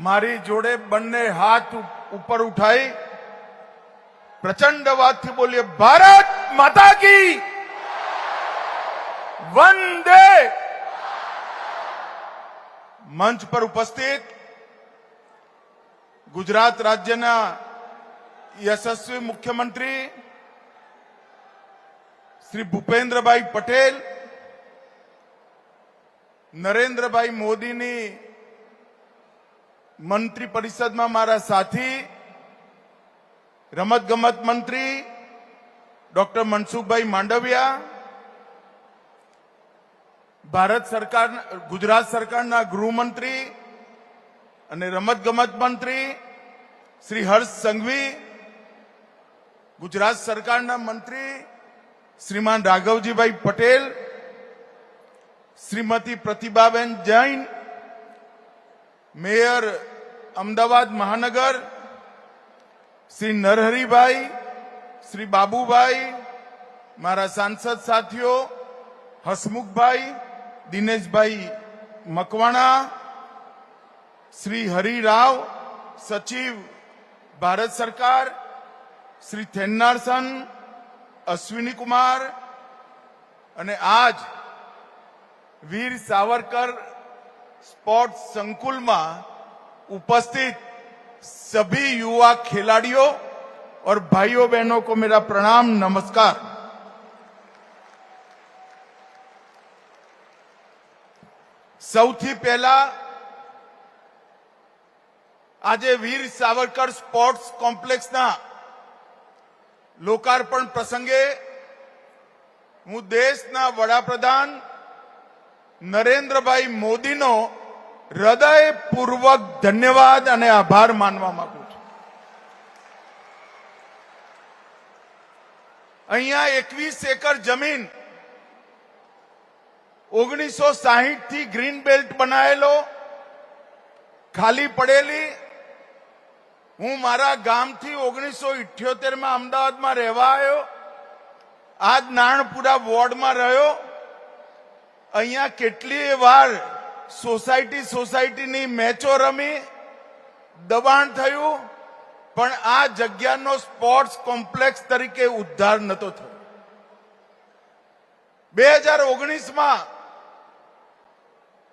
મારી જોડે બંને હાથ ઉપર ઉઠાઈ પ્રચંડ અવાજથી બોલીએ, ભારત માતા કી વંદે. મંચ પર ઉપસ્થિત ગુજરાત રાજ્યના યશસ્વી મુખ્યમંત્રી શ્રી ભૂપેન્દ્રભાઈ પટેલ, નરેન્દ્રભાઈ મોદીની મંત્રી પરિષદમાં મારા સાથી રમતગમત મંત્રી ડોક્ટર મનસુખભાઈ માંડવિયા, ગુજરાત સરકારના ગૃહમંત્રી અને રમતગમત મંત્રી શ્રી હર્ષ સંઘવી, ગુજરાત સરકારના મંત્રી શ્રીમાન રાઘવજીભાઈ પટેલ, શ્રીમતી પ્રતિભાબેન જૈન, મેયર અમદાવાદ મહાનગર શ્રી નરહરિભાઈ, શ્રી બાબુભાઈ, મારા સાંસદ સાથીઓ હસમુખભાઈ, દિનેશભાઈ મકવાણા, શ્રી હરિરાવ, સચિવ ભારત સરકાર, શ્રી થેન્નારસન, અશ્વિની કુમાર, અને આજ વીર સાવરકર स्पोर्ट्स संकुल में उपस्थित सभी युवा खिलाड़ियों और भाइयों बहनों को मेरा प्रणाम नमस्कार। सौथी पहला आज वीर सावरकर स्पोर्ट्स कॉम्प्लेक्स ना लोकार्पण प्रसंगे हूँ देशना वडाप्रधान नरेन्द्रभाई मोदी नो हृदयपूर्वक धन्यवाद અને આભાર માનવા માંગુ છું। અહીંયા 21 એકર જમીન 1960 થી ગ્રીન બેલ્ટ બનાયેલો ખાલી પડેલી, હું મારા ગામથી 1978 માં અમદાવાદમાં રહેવા આવ્યો, આજ નારણપુરા વોર્ડમાં રહ્યો। અહીંયા કેટલી વાર સોસાયટીની મેચો રમી, દબાણ થયું, પણ આ જગ્યાનો સ્પોર્ટ્સ કોમ્પ્લેક્સ તરીકે ઉદ્ધાર નતો થયો। 2019 માં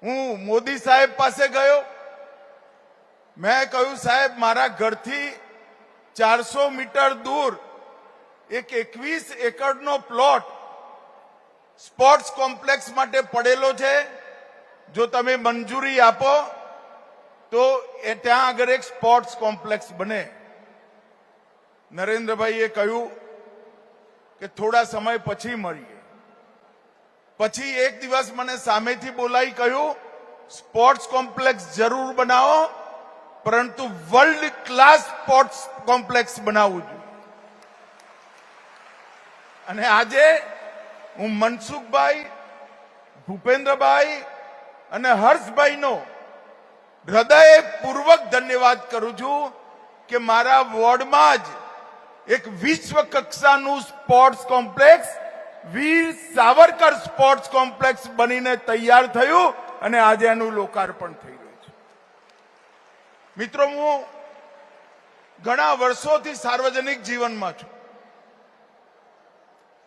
હું મોદી સાહેબ પાસે ગયો, મેં કહ્યું સાહેબ મારા ઘરથી 400 મીટર દૂર એક 21 એકરનો પ્લોટ स्पोर्ट्स कॉम्प्लेक्स माटे पड़ेलो छे, जो तमे मंजूरी आपो तो त्यां आगळ एक स्पोर्ट्स कॉम्प्लेक्स बने। नरेन्द्रभाईए कह्युं के थोड़ा समय पछी मळीए। पछी एक दिवस मने सामेथी बोलाई कह्युं स्पोर्ट्स कॉम्प्लेक्स जरूर बनावो, परंतु वर्ल्ड क्लास स्पोर्ट्स कॉम्प्लेक्स बनाववुं जोईए। अने आजे હું મનસુખભાઈ, ભૂપેન્દ્રભાઈ અને હર્ષભાઈનો હૃદયપૂર્વક ધન્યવાદ કરું છું કે મારા વોર્ડમાં જ એક વિશ્વ કક્ષાનું સ્પોર્ટ્સ કોમ્પ્લેક્સ વીર સાવરકર સ્પોર્ટ્સ કોમ્પ્લેક્સ બનીને તૈયાર થયું અને આજે એનું લોકાર્પણ થઈ રહ્યું છે। મિત્રો, હું ઘણા વર્ષોથી સાર્વજનિક જીવનમાં છું।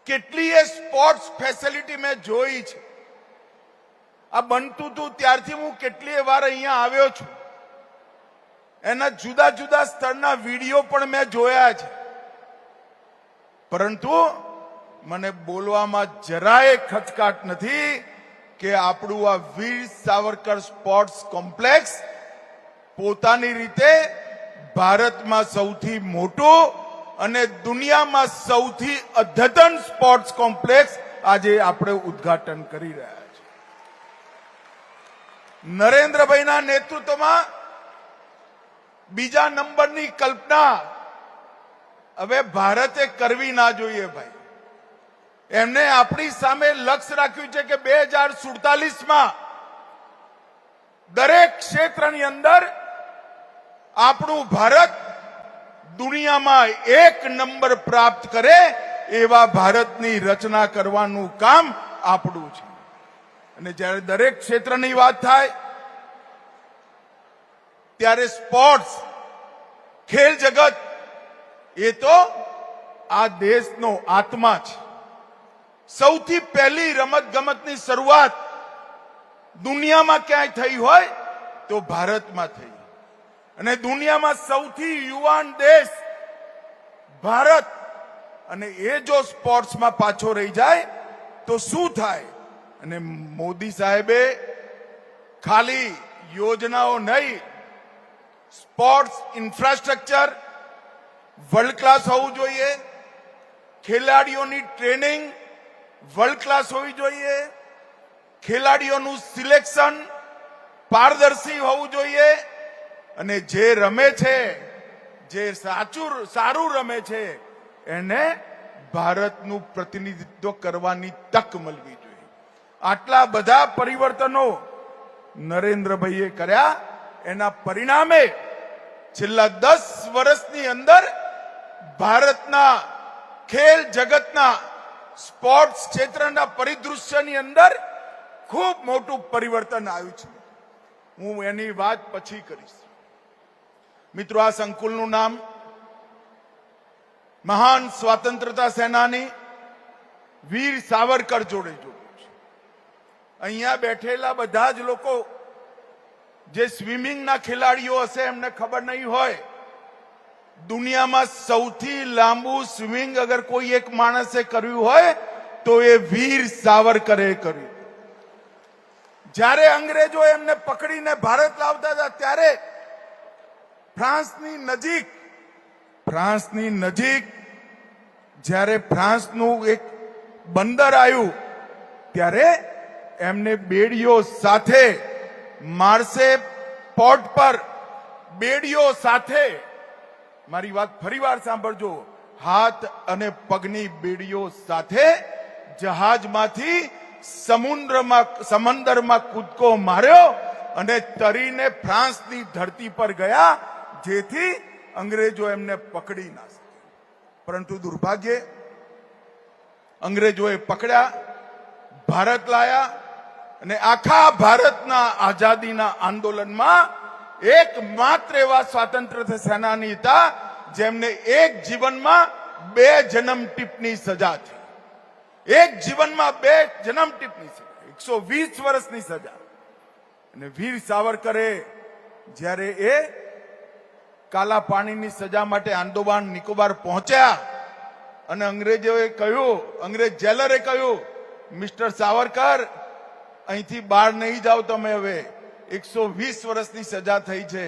કેટલીય સ્પોર્ટ્સ ફેસિલિટી મેં જોઈ છે। આ બનતું હતું ત્યારથી હું કેટલીય વાર અહીંયા આવ્યો છું। એના જુદા જુદા સ્તરના વિડીયો પણ મેં જોયા છે, પરંતુ મને બોલવામાં જરાય ખચકાટ નથી કે આપણું આ વીર સાવરકર સ્પોર્ટ્સ કોમ્પ્લેક્સ પોતાની રીતે ભારતમાં સૌથી મોટું અને દુનિયામાં સૌથી અદ્યતન સ્પોર્ટ્સ કોમ્પ્લેક્સ આજે આપણે ઉદ્ઘાટન કરી રહ્યા છે। નરેન્દ્રભાઈના નેતૃત્વમાં બીજા નંબરની કલ્પના હવે ભારતે કરવી ના જોઈએ ભાઈ। એમને આપણી સામે લક્ષ્ય રાખ્યું છે કે 2047 માં દરેક ક્ષેત્રની અંદર આપણું ભારત दुनियाમાં एक नंबर प्राप्त करे एवा भारतनी रचना करवानुं काम आपणुं छे। અને જ્યારે દરેક ક્ષેત્રની વાત થાય ત્યારે સ્પોર્ટ્સ ખેલ જગત એ તો આ દેશનો આત્મા છે. સૌથી પહેલી રમત ગમતની શરૂઆત દુનિયામાં ક્યાંય થઈ હોય તો ભારતમાં થઈ, અને દુનિયામાં સૌથી યુવાન દેશ ભારત, અને એ જો સ્પોર્ટ્સમાં પાછો રહી જાય તો શું થાય? અને મોદી સાહેબે ખાલી યોજનાઓ નહીં, સ્પોર્ટ્સ ઇન્ફ્રાસ્ટ્રક્ચર વર્લ્ડ ક્લાસ હોવું જોઈએ, ખેલાડીઓની ટ્રેનિંગ વર્લ્ડ ક્લાસ હોવી જોઈએ, ખેલાડીઓનું સિલેક્શન પારદર્શી હોવું જોઈએ, અને જે રમે છે, જે સારું રમે છે એને ભારતનું પ્રતિનિધિત્વ કરવાની તક મળવી જોઈએ. આટલા બધા પરિવર્તનો નરેન્દ્રભાઈએ કર્યા. એના પરિણામે છેલ્લા 10 વર્ષની અંદર ભારતના ખેલ જગતના સ્પોર્ટ્સ ક્ષેત્રના પરિદૃશ્યની અંદર ખૂબ મોટું પરિવર્તન આવ્યું છે. હું એની વાત પછી કરીશ. મિત્રો, આ સંકુલનું નામ મહાન સ્વાતંત્રતા સેનાની વીર સાવરકર જોડે જોડ્યું છે. અહીંયા બેઠેલા બધા જ લોકો જે સ્વિમિંગના ખેલાડીઓ હશે એમને ખબર નહીં હોય, દુનિયામાં સૌથી લાંબુ સ્વિમિંગ અગર કોઈ એક માણસે કર્યું હોય તો એ વીર સાવરકરે કર્યું. જ્યારે અંગ્રેજો એમને પકડીને ભારત લાવતા હતા ત્યારે ફ્રાન્સની નજીક જ્યારે ફ્રાન્સનું એક બંદર આવ્યું ત્યારે એમને બેડીઓ સાથે માર્સે પોર્ટ પર બેડીઓ સાથે, મારી વાત ફરીવાર સાંભળજો, હાથ અને પગની બેડીઓ સાથે જહાજમાંથી સમંદરમાં કૂદકો માર્યો અને તરીને ફ્રાન્સની ધરતી પર ગયા, જેથી અંગ્રેજો એમને પકડી ના શકે. પરંતુ દુર્ભાગ્યે અંગ્રેજોએ પકડ્યા, ભારત લાયા, અને આખા ભારતના આઝાદીના આંદોલનમાં એકમાત્ર એવા સ્વાતંત્ર્ય સેનાની હતા જેમને એક જીવનમાં 2 જન્મ ટીપની સજા થઈ. એક જીવનમાં 2 જન્મ ટીપની સજા, 120 વર્ષની સજા. અને વીર સાવરકરે જ્યારે એ કાલા પાણીની સજા માટે આંદોબાન નિકોબાર પહોંચ્યા અને અંગ્રેજ જેલરે કહ્યું, મિસ્ટર સાવરકર, અહીંથી બહાર નહીં જાઓ તમે, હવે 120 વર્ષની સજા થઈ છે.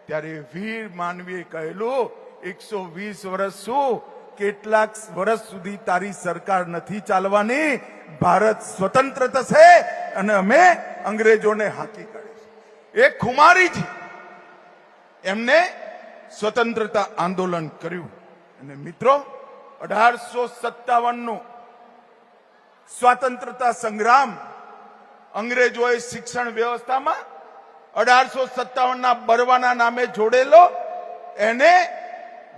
ત્યારે વીર માનવીએ કહેલું, 120 વર્ષ શું, કેટલાક વર્ષ સુધી તારી સરકાર નથી ચાલવાની, ભારત સ્વતંત્ર થશે અને અમે અંગ્રેજોને હાંકી કાઢીશું. એક ખુમારીજી એમને સ્વતંત્રતા આંદોલન કર્યું. અને મિત્રો, 1857 નું સ્વાતંત્રતા સંગ્રામ અંગ્રેજોએ શિક્ષણ વ્યવસ્થામાં 1857 ના બરવાના નામે જોડેલો, એને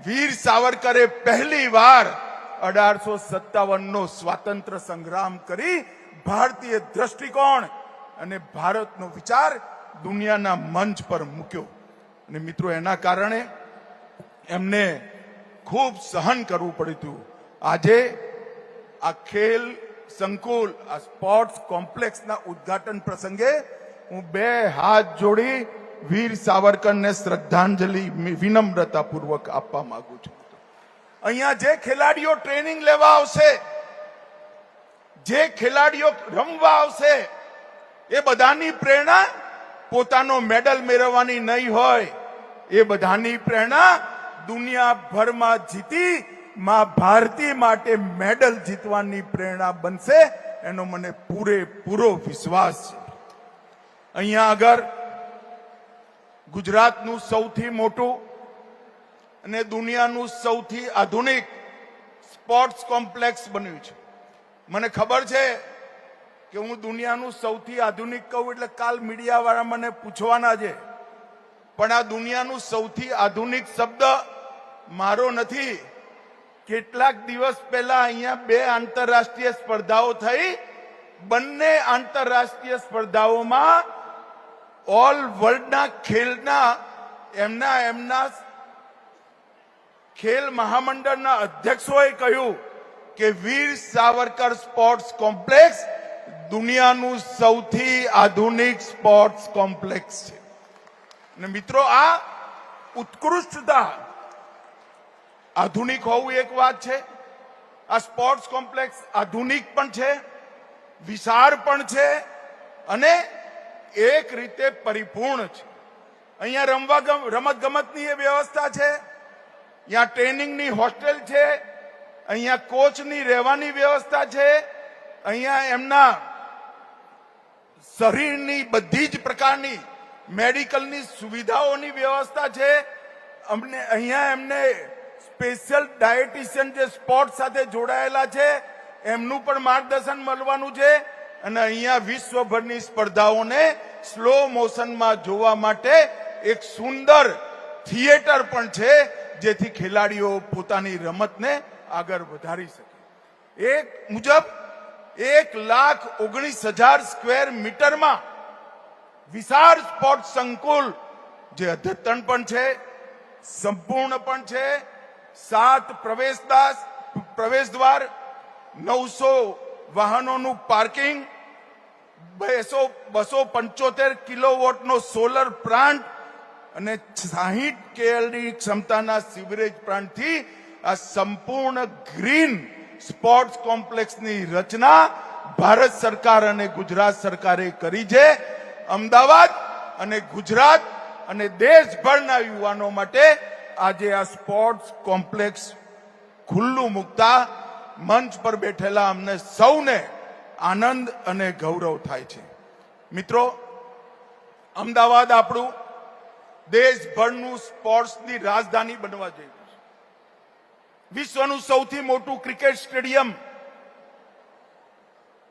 વીર સાવરકરે પહેલી વાર 1857 નો સ્વાતંત્ર્ય સંગ્રામ કરી ભારતીય દ્રષ્ટિકોણ અને ભારતનો વિચાર દુનિયાના મંચ પર મૂક્યો. અને મિત્રો, એના કારણે એમને ખૂબ સહન કરવું પડ્યું હતું. આજે આ ખેલ સંકુલ, આ સ્પોર્ટ્સ કોમ્પ્લેક્સના ઉદ્ઘાટન પ્રસંગે હું 2 હાથ જોડી વીર સાવરકરને શ્રદ્ધાંજલિ વિનમ્રતાપૂર્વક આપવા માંગુ છું. અહીંયા જે ખેલાડીઓ ટ્રેનિંગ લેવા આવશે, જે ખેલાડીઓ રમવા આવશે, એ બધાની પ્રેરણા પોતાનો મેડલ મેળવવાની નહીં હોય. એ બધાની પ્રેરણા દુનિયાભરમાં જીતી માં ભારતી માટે મેડલ જીતવાની પ્રેરણા બનશે, એનો મને પૂરેપૂરો વિશ્વાસ છે. અહીંયા આગળ ગુજરાતનું સૌથી મોટું અને દુનિયાનું સૌથી આધુનિક સ્પોર્ટ્સ કોમ્પ્લેક્સ બન્યું છે. મને ખબર છે કે હું દુનિયાનું સૌથી આધુનિક કહું એટલે કાલ મીડિયા વાળા મને પૂછવાના છે, પણ આ દુનિયાનું સૌથી આધુનિક શબ્દ મારો નથી. કેટલાક દિવસ પહેલા અહીંયા 2 આંતરરાષ્ટ્રીય સ્પર્ધાઓ થઈ. બંને આંતરરાષ્ટ્રીય સ્પર્ધાઓમાં ઓલ વર્લ્ડના ખેલના એમના ખેલ મહામંડળના અધ્યક્ષોએ કહ્યું કે વીર સાવરકર સ્પોર્ટ્સ કોમ્પ્લેક્સ દુનિયાનું સૌથી આધુનિક સ્પોર્ટ્સ કોમ્પ્લેક્સ છે. અને મિત્રો, આ ઉત્કૃષ્ટતા, આધુનિક હોવું એક વાત છે, આ સ્પોર્ટ્સ કોમ્પ્લેક્સ આધુનિક પણ છે, વિશાળ પણ છે અને એક રીતે પરિપૂર્ણ છે. અહીંયા રમત ગમતની વ્યવસ્થા છે, અહીંયા ટ્રેનિંગની હોસ્ટેલ છે, અહીંયા કોચની રહેવાની વ્યવસ્થા છે, અહીંયા એમના શરીરની બધી જ પ્રકારની મેડિકલની સુવિધાઓની વ્યવસ્થા છે. અહીંયા એમને સ્પેશિયલ ડાયટિશિયન જે સ્પોર્ટ સાથે જોડાયેલા છે એમનું પણ માર્ગદર્શન મળવાનું છે. અને અહીંયા વિશ્વભરની સ્પર્ધાઓને સ્લો મોશનમાં જોવા માટે એક સુંદર થિયેટર પણ છે, જેથી ખેલાડીઓ પોતાની રમતને આગળ વધારી શકે. એક મુજબ 1,19,000 સ્ક્વેર મીટરમાં વિશાળ સ્પોર્ટ સંકુલ, જે અદ્યતન પણ છે, સંપૂર્ણ પણ છે, 7 પ્રવેશદ્વાર, 900 વાહનોનું પાર્કિંગ, 275 કિલોવોટનો સોલર પ્લાન્ટ અને 60 KLD ક્ષમતાના સિવરેજ પ્લાન્ટથી આ સંપૂર્ણ ગ્રીન સ્પોર્ટ્સ કોમ્પ્લેક્સની રચના ભારત સરકાર અને ગુજરાત સરકારે કરી છે. અમદાવાદ અને ગુજરાત અને દેશભરના યુવાનો માટે આજે આ સ્પોર્ટ્સ કોમ્પ્લેક્સ ખુલ્લું મૂકતા મંચ પર બેઠેલા અમને સૌને આનંદ અને ગૌરવ થાય છે. મિત્રો, અમદાવાદ આપણું દેશભરનું સ્પોર્ટ્સની રાજધાની બનવા જઈ રહ્યું છે. વિશ્વનું સૌથી મોટું cricket stadium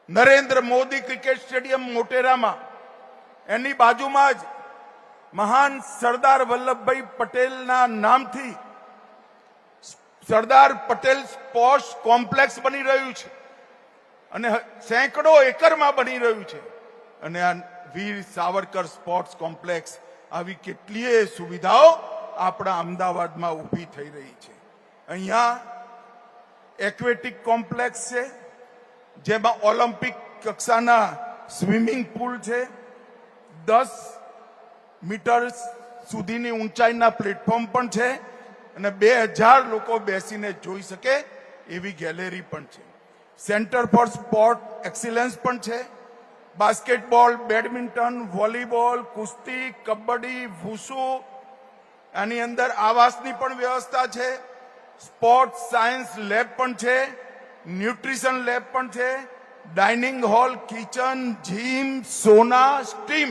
Narendra Modi cricket stadium મોટેરામાં, એની બાજુમાં જ મહાન સરદાર વલ્લભભાઈ પટેલના નામથી સરદાર પટેલ સ્પોર્ટ્સ કોમ્પ્લેક્સ બની રહ્યું છે અને સેંકડો એકરમાં બની રહ્યું છે. અને આ વીર સાવરકર સ્પોર્ટ્સ કોમ્પ્લેક્સ, આવી કેટલીય સુવિધાઓ આપણા અમદાવાદમાં ઊભી થઈ રહી છે. અહીંયા એક્વેટિક કોમ્પ્લેક્સ છે, જેમાં ઓલિમ્પિક કક્ષાના સ્વિમિંગ પુલ છે, 10 મીટર સુધીની ઊંચાઈના પ્લેટફોર્મ પણ છે અને 2000 લોકો બેસીને જોઈ શકે એવી ગેલેરી પણ છે. સેન્ટર ફોર સ્પોર્ટ એક્સિલન્સ પણ છે. બાસ્કેટબોલ, બેડમિન્ટન, વોલીબોલ, કુસ્તી, કબડ્ડી, વૂસુ, આની અંદર આવાસની પણ વ્યવસ્થા છે. સ્પોર્ટ સાયન્સ લેબ પણ છે, ન્યુટ્રિશન લેબ પણ છે, ડાઇનિંગ હોલ, કિચન, જીમ, સોના, સ્ટીમ,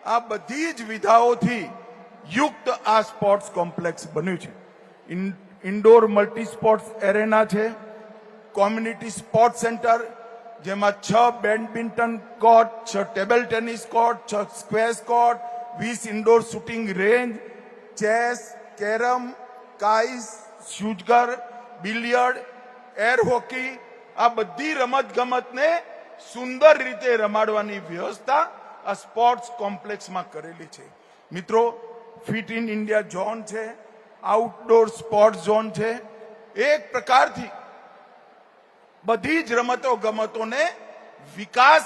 આ બધી જ વિધાઓથી યુક્ત આ સ્પોર્ટ્સ કોમ્પ્લેક્સ બન્યું છે. ઇન્ડોર મલ્ટી સ્પોર્ટ્સ એરેના છે, કોમ્યુનિટી સ્પોર્ટ સેન્ટર, જેમાં 6 badminton court, 6 table tennis court, 6 squash court, 20 indoor shooting range, chess, carrom, કાઇસ, શૂઝગર, બિલિયર્ડ, એર હોકી, આ બધી રમત ગમતને સુંદર રીતે રમાડવાની વ્યવસ્થા આ સ્પોર્ટ્સ કોમ્પ્લેક્સમાં કરેલી છે. મિત્રો, ફિટ ઇન ઇન્ડિયા ઝોન છે, આઉટડોર સ્પોર્ટ ઝોન છે. એક પ્રકારથી બધી જ રમતો ગમતોને વિકાસ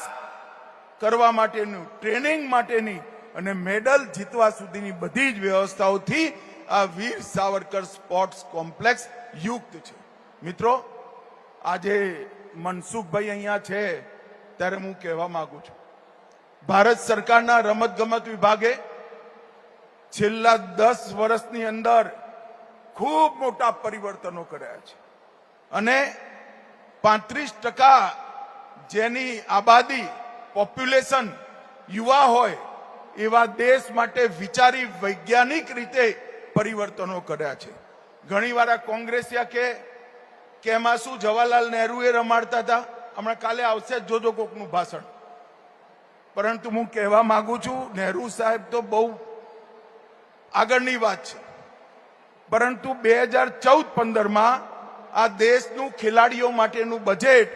કરવા માટેનું, ટ્રેનિંગ માટેની અને મેડલ જીતવા સુધીની બધી જ વ્યવસ્થાઓથી આ વીર સાવરકર સ્પોર્ટ્સ કોમ્પ્લેક્સ યુક્ત છે. મિત્રો, આજે મનસુખભાઈ અહીંયા છે ત્યારે હું કહેવા માંગુ છું, ભારત સરકારના રમત ગમત વિભાગે છેલ્લા 10 વર્ષની અંદર ખૂબ મોટા પરિવર્તનો કર્યા છે અને 35% જેની આબાદી, પોપ્યુલેશન યુવા હોય એવા દેશ માટે વિચારી વૈજ્ઞાનિક રીતે પરિવર્તનો કર્યા છે. ઘણીવાર આ કોંગ્રેસિયા કે એમાં શું જવાહરલાલ નહેરુએ રમાડતા હતા, હમણાં કાલે આવશે જ જોજો કોકનું ભાષણ. પરંતુ હું કહેવા માંગુ છું, નહેરુ સાહેબ તો બહુ આગળની વાત છે, પરંતુ 2014-15માં આ દેશનું ખેલાડીઓ માટેનું બજેટ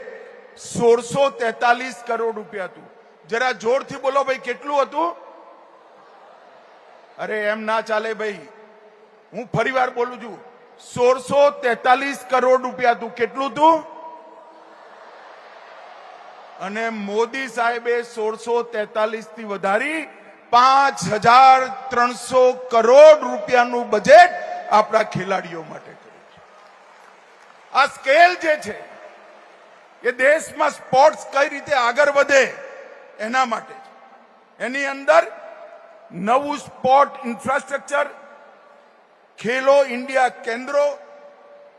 1643 કરોડ રૂપિયા હતું. જરા જોરથી બોલો ભાઈ, કેટલું હતું? અરે એમ ના ચાલે ભાઈ, હું ફરીવાર બોલું છું, 1643 કરોડ રૂપિયા તું કેટલું તું, અને મોદી સાહેબે 1643 થી વધારી 5300 કરોડ રૂપિયાનું બજેટ આપણા ખેલાડીઓ માટે કર્યું છે. આ સ્કેલ જે છે એ દેશમાં સ્પોર્ટ્સ કઈ રીતે આગળ વધે એના માટે છે. એની અંદર નવું સ્પોર્ટ ઇન્ફ્રાસ્ટ્રક્ચર, ખેલો ઇન્ડિયા કેન્દ્રો,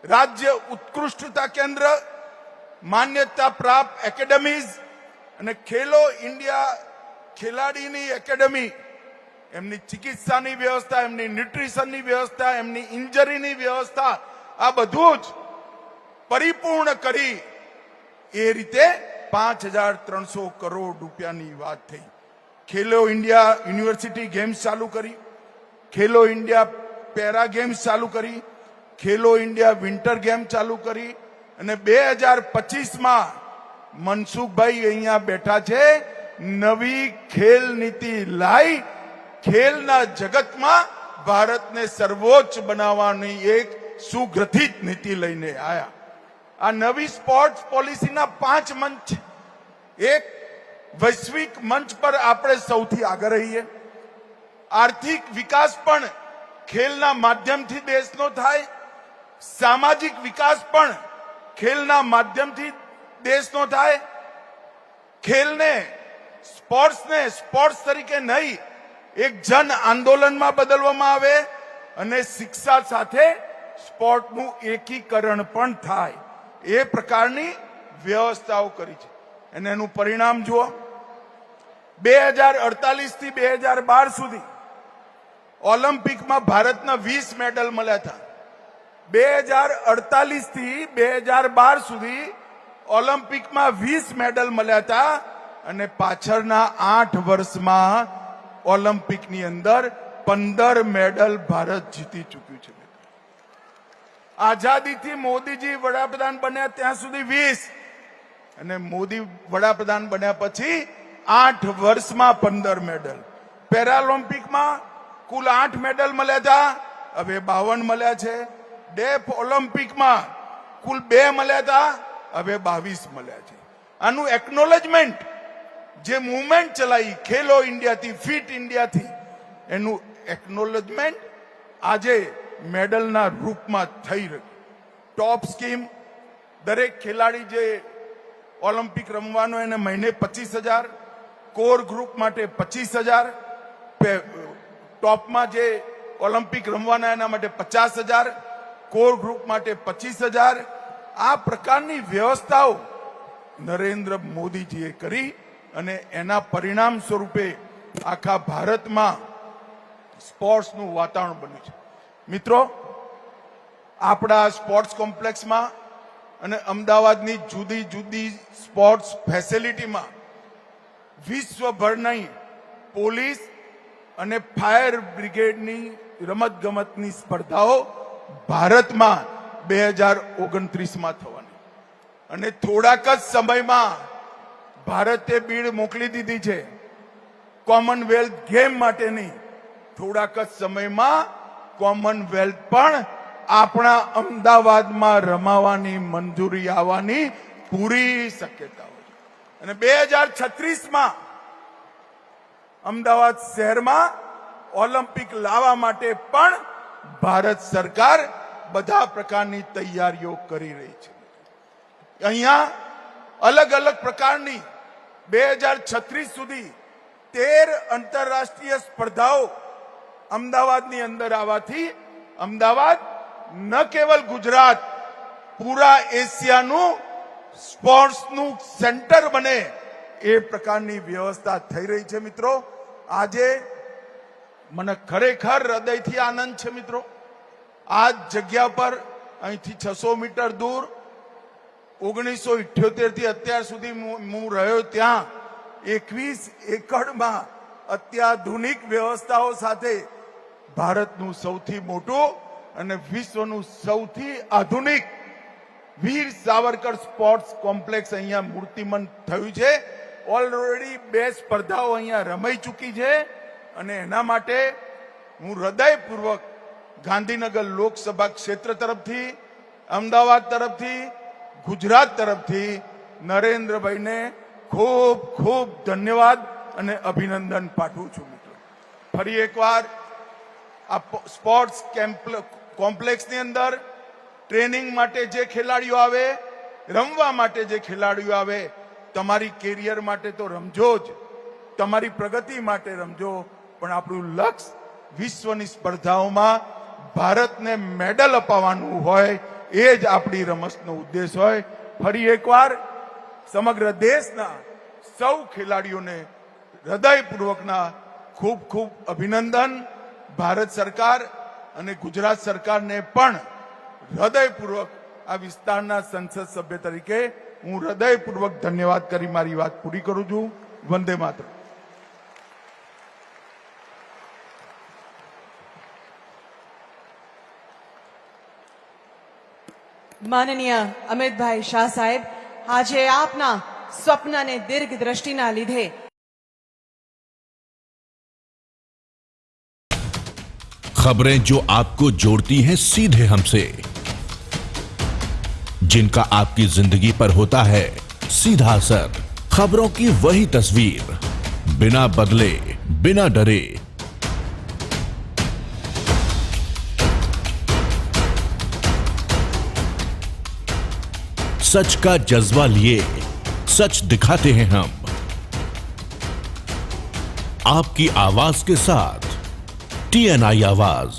રાજ્ય ઉત્કૃષ્ટતા કેન્દ્ર, માન્યતા પ્રાપ્ત એકેડમીઝ અને ખેલો ઇન્ડિયા ખેલાડીની એકેડમી, એમની ચિકિત્સાની વ્યવસ્થા, એમની ન્યુટ્રિશનની વ્યવસ્થા, એમની ઇન્જરીની વ્યવસ્થા, આ બધું જ પરિપૂર્ણ કરી એ રીતે 5300 કરોડ રૂપિયાની વાત થઈ. ખેલો ઇન્ડિયા યુનિવર્સિટી ગેમ્સ ચાલુ કરી, ખેલો ઇન્ડિયા પેરા ગેમ્સ ચાલુ કરી, ખેલો ઇન્ડિયા વિન્ટર ગેમ ચાલુ કરી, અને 2025માં મનસુખભાઈ અહીંયા બેઠા છે, નવી ખેલ નીતિ લાઈ ખેલના જગતમાં ભારતને સર્વોચ્ચ બનાવવાની એક સુગ્રથિત નીતિ લઈને આયા. આ નવી સ્પોર્ટ્સ પોલિસીના 5 મંચ છે. એક, વૈશ્વિક મંચ પર આપણે સૌથી આગળ રહીએ. આર્થિક વિકાસ પણ ખેલના માધ્યમથી દેશનો થાય, સામાજિક વિકાસ પણ ખેલના માધ્યમથી દેશનો થાય. ખેલને, સ્પોર્ટ્સને સ્પોર્ટ્સ તરીકે નહીં, એક જન આંદોલનમાં બદલવામાં આવે અને શિક્ષા સાથે સ્પોર્ટનું એકીકરણ પણ થાય, એ પ્રકારની વ્યવસ્થાઓ કરી છે. અને એનું પરિણામ જુઓ. 2048 થી 2012 સુધી ઓલિમ્પિકમાં ભારતના 20 મેડલ મળ્યા હતા. 2048 થી 2012 સુધી ઓલિમ્પિકમાં 20 મેડલ મળ્યા હતા, અને પાછળના 8 વર્ષમાં ઓલિમ્પિકની અંદર 15 મેડલ ભારત જીતી ચૂક્યું છે. આઝાદીથી મોદીજી વડાપ્રધાન બન્યા ત્યાં સુધી 20, અને મોદી વડાપ્રધાન બન્યા પછી 8 વર્ષમાં 15 મેડલ. પેરાલિમ્પિકમાં કુલ 8 મેડલ મળ્યા હતા, હવે 52 મળ્યા છે. ડેફ ઓલિમ્પિકમાં કુલ 2 મળ્યા હતા, હવે 22 મળ્યા છે. આનું એકનોલેજમેન્ટ, જે મુવમેન્ટ ચલાવી ખેલો ઇન્ડિયાથી, ફિટ ઇન્ડિયાથી, એનું એકનોલેજમેન્ટ આજે મેડલના રૂપમાં થઈ રહ્યું. ટોપ સ્કીમ, દરેક ખેલાડી જે ઓલિમ્પિક રમવાનો એને મહિને 25,000, કોર ગ્રુપ માટે 25,000, ટોપમાં જે ઓલિમ્પિક રમવાના એના માટે 50,000, કોર ગ્રુપ માટે 25,000. આ પ્રકારની વ્યવસ્થાઓ નરેન્દ્ર મોદીજીએ કરી, અને એના પરિણામ સ્વરૂપે આખા ભારતમાં સ્પોર્ટ્સનું વાતાવરણ બન્યું છે. મિત્રો, આપણા સ્પોર્ટ્સ કોમ્પ્લેક્સમાં અને અમદાવાદની જુદી જુદી સ્પોર્ટ્સ ફેસિલિટીમાં વિશ્વભરની પોલીસ અને ફાયર બ્રિગેડની રમતગમતની સ્પર્ધાઓ ભારતમાં 2029માં થવાની, અને થોડાક જ સમયમાં ભારતે બીડ મોકલી દીધી છે કોમનવેલ્થ ગેમ માટેની. થોડાક જ સમયમાં કોમનવેલ્થ પણ આપણા અમદાવાદમાં રમાવાની મંજૂરી આવવાની પૂરી શક્યતાઓ છે. અને 2036માં અમદાવાદ શહેરમાં ઓલિમ્પિક લાવવા માટે પણ ભારત સરકાર બધા પ્રકારની તૈયારીઓ કરી રહી છે. અહીંયા અલગ અલગ પ્રકારની 2036 સુધી 13 આંતરરાષ્ટ્રીય સ્પર્ધાઓ અમદાવાદની અંદર આવવાથી અમદાવાદ ન કેવલ ગુજરાત, પૂરા એશિયાનું સ્પોર્ટ્સનું સેન્ટર બને એ પ્રકારની વ્યવસ્થા થઈ રહી છે. મિત્રો, આજે મને ખરેખર હૃદયથી આનંદ છે. મિત્રો, આ જગ્યા પર અહીંથી 600 મીટર દૂર 1978 થી અત્યાર સુધી હું રહ્યો, ત્યાં 21 એકડમાં અત્યાધુનિક વ્યવસ્થાઓ સાથે ભારતનું સૌથી મોટું અને વિશ્વનું સૌથી આધુનિક વીર સાવરકર સ્પોર્ટ્સ કોમ્પ્લેક્સ અહીંયા મૂર્તિમંત થયું છે. ઓલરેડી 2 સ્પર્ધાઓ અહીંયા રમાઈ ચૂકી છે, અને એના માટે હું હૃદયપૂર્વક ગાંધીનગર લોકસભા ક્ષેત્ર તરફથી, અમદાવાદ તરફથી, ગુજરાત તરફથી નરેન્દ્રભાઈને ખૂબ ખૂબ ધન્યવાદ અને અભિનંદન પાઠવું છું. મિત્રો, ફરી એકવાર આ સ્પોર્ટ્સ કોમ્પ્લેક્સની અંદર ટ્રેનિંગ માટે જે ખેલાડીઓ આવે, રમવા માટે જે ખેલાડીઓ આવે, તમારી કેરિયર માટે તો રમજો જ, તમારી પ્રગતિ માટે રમજો, પણ આપણું લક્ષ્ય વિશ્વની સ્પર્ધાઓમાં ભારતને મેડલ અપાવવાનું હોય, એ જ આપણી રમતનો ઉદ્દેશ હોય. ફરી એકવાર સમગ્ર દેશના સૌ ખેલાડીઓને હૃદયપૂર્વકના ખૂબ ખૂબ અભિનંદન. ભારત સરકાર અને ગુજરાત સરકારને પણ હૃદયપૂર્વક આ વિસ્તારના સંસદ સભ્ય તરીકે હું હૃદયપૂર્વક ધન્યવાદ કરી મારી વાત પૂરી કરું છું. વંદે માતરમ. માનનીય અમિતભાઈ શાહ સાહેબ, આજે આપના સ્વપ્ન અને દીર્ઘ દ્રષ્ટિના લીધે खबरें जो आपको जोड़ती हैं सीधे हमसे, जिनका आपकी जिंदगी पर होता है सीधा असर, खबरों की वही तस्वीर, बिना बदले बिना डरे, सच का जज्बा लिए सच दिखाते हैं हम, आपकी आवाज के साथ TNI आवाज।